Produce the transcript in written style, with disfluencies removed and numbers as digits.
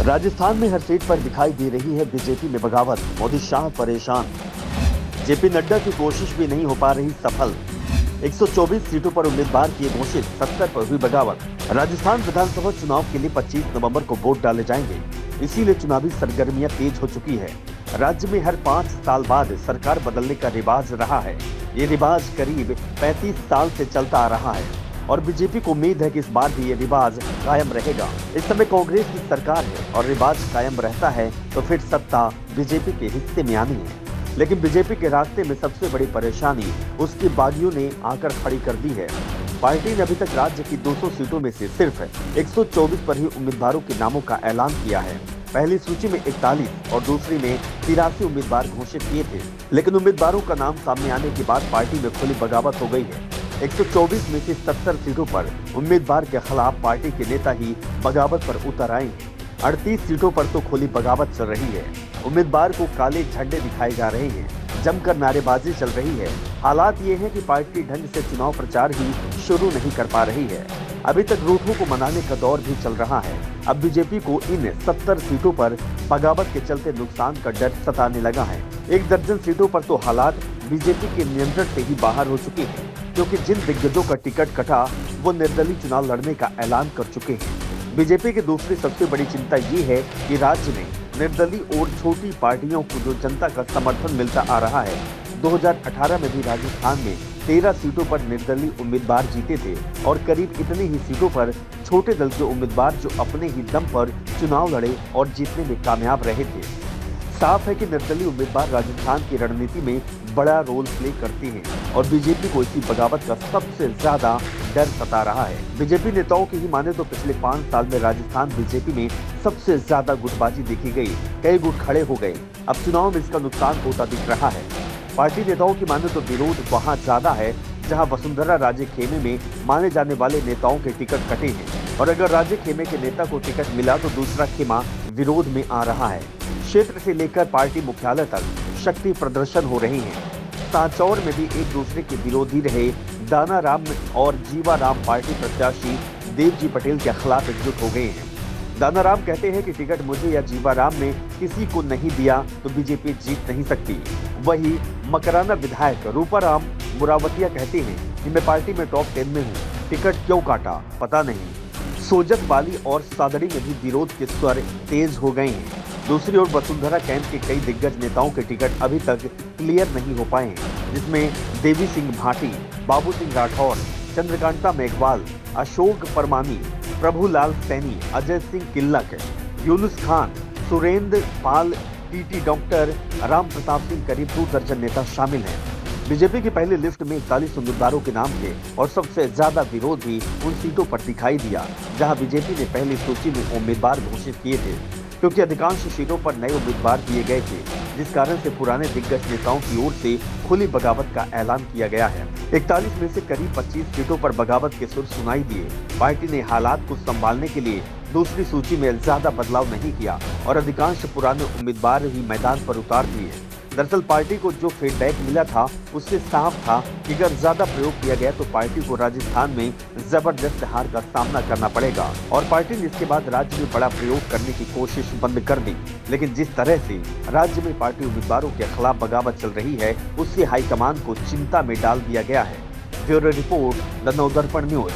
राजस्थान में हर सीट पर दिखाई दे रही है बीजेपी में बगावत। मोदी शाह परेशान। जेपी नड्डा की कोशिश भी नहीं हो पा रही सफल। 124 सीटों पर उम्मीदवार किए घोषित, 70 पर हुई बगावत। राजस्थान विधानसभा चुनाव के लिए 25 नवंबर को वोट डाले जाएंगे, इसीलिए चुनावी सरगर्मियां तेज हो चुकी है। राज्य में हर 5 साल बाद सरकार बदलने का रिवाज रहा है। ये रिवाज करीब 35 साल से चलता आ रहा है और बीजेपी को उम्मीद है कि इस बार भी ये रिवाज कायम रहेगा। इस समय कांग्रेस की सरकार है और रिवाज कायम रहता है तो फिर सत्ता बीजेपी के हिस्से में आनी है। लेकिन बीजेपी के रास्ते में सबसे बड़ी परेशानी उसकी बागियों ने आकर खड़ी कर दी है। पार्टी ने अभी तक राज्य की 200 सीटों में से सिर्फ 124 पर ही उम्मीदवारों के नामों का ऐलान किया है। पहली सूची में 41 और दूसरी में 83 उम्मीदवार घोषित किए थे, लेकिन उम्मीदवारों का नाम सामने आने के बाद पार्टी में खुली बगावत हो गई है। 124 में से 70 सीटों पर उम्मीदवार के खिलाफ पार्टी के नेता ही बगावत पर उतर आए हैं। 38 सीटों पर तो खुली बगावत चल रही है। उम्मीदवार को काले झंडे दिखाए जा रहे हैं, जमकर नारेबाजी चल रही है। हालात ये है कि पार्टी ढंग से चुनाव प्रचार ही शुरू नहीं कर पा रही है। अभी तक रूठों को मनाने का दौर भी चल रहा है। अब बीजेपी को इन 70 सीटों पर बगावत के चलते नुकसान का डर सताने लगा है। 1 दर्जन सीटों पर तो हालात बीजेपी के नियंत्रण से ही बाहर हो चुके हैं, क्योंकि जिन दिग्गजों का टिकट कटा वो निर्दलीय चुनाव लड़ने का ऐलान कर चुके हैं। बीजेपी की दूसरी सबसे बड़ी चिंता ये है कि राज्य में निर्दलीय और छोटी पार्टियों को जो जनता का समर्थन मिलता आ रहा है। 2018 में भी राजस्थान में 13 सीटों पर निर्दलीय उम्मीदवार जीते थे और करीब इतने ही सीटों पर छोटे दल के उम्मीदवार जो अपने ही दम पर चुनाव लड़े और जीतने में कामयाब रहे थे। साफ है कि निर्दलीय उम्मीदवार राजस्थान की रणनीति में बड़ा रोल प्ले करते हैं और बीजेपी को इसी बगावत का सबसे ज्यादा डर सता रहा है। बीजेपी नेताओं की ही माने तो पिछले 5 साल में राजस्थान बीजेपी में सबसे ज्यादा गुटबाजी देखी गई। कई गुट खड़े हो गए। अब चुनाव में इसका नुकसान होता दिख रहा है। पार्टी नेताओं की माने तो विरोध वहां ज्यादा है जहां वसुंधरा राजे खेमे में माने जाने वाले नेताओं के टिकट कटे हैं, और अगर राजे खेमे के नेता को टिकट मिला तो दूसरा खेमा विरोध में आ रहा है। क्षेत्र से लेकर पार्टी मुख्यालय तक शक्ति प्रदर्शन हो रहे हैं। सांचौर में भी एक दूसरे के विरोधी रहे दानाराम और जीवाराम पार्टी प्रत्याशी देवजी पटेल के खिलाफ एकजुट हो गए हैं। दानाराम कहते हैं कि टिकट मुझे या जीवाराम ने किसी को नहीं दिया तो बीजेपी जीत नहीं सकती। वही मकराना विधायक रूपाराम मुरावतिया कहते हैं कि मैं पार्टी में टॉप 10 में हूँ, टिकट क्यों काटा पता नहीं। सोजत बाली और सादड़ी में भी विरोध के स्वर तेज हो गए हैं। दूसरी ओर वसुंधरा कैंप के कई दिग्गज नेताओं के टिकट अभी तक क्लियर नहीं हो पाए हैं, जिसमें देवी सिंह भाटी, बाबू सिंह राठौर, चंद्रकांता मेघवाल, अशोक परमानी, प्रभुलाल सैनी, अजय सिंह किल्लक, यूनुस खान, सुरेंद्र पाल, टीटी डॉक्टर, राम प्रताप सिंह, करीब 2 दर्जन नेता शामिल हैं। बीजेपी की पहली लिस्ट में 41 उम्मीदवारों के नाम थे और सबसे ज्यादा विरोध भी उन सीटों पर दिखाई दिया जहां बीजेपी ने पहली सूची में उम्मीदवार घोषित किए थे, क्योंकि अधिकांश सीटों पर नए उम्मीदवार दिए गए थे, जिस कारण से पुराने दिग्गज नेताओं की ओर से खुली बगावत का ऐलान किया गया है। 41 में से करीब 25 सीटों पर बगावत के सुर सुनाई दिए। पार्टी ने हालात को संभालने के लिए दूसरी सूची में ज्यादा बदलाव नहीं किया और अधिकांश पुराने उम्मीदवार ही मैदान पर उतार दिए। दरअसल पार्टी को जो फीडबैक मिला था उससे साफ था कि अगर ज्यादा प्रयोग किया गया तो पार्टी को राजस्थान में जबरदस्त हार का सामना करना पड़ेगा, और पार्टी ने इसके बाद राज्य में बड़ा प्रयोग करने की कोशिश बंद कर दी। लेकिन जिस तरह से राज्य में पार्टी उम्मीदवारों के खिलाफ बगावत चल रही है उससे हाईकमान को चिंता में डाल दिया गया है। Bureau report, the Navdarpan news.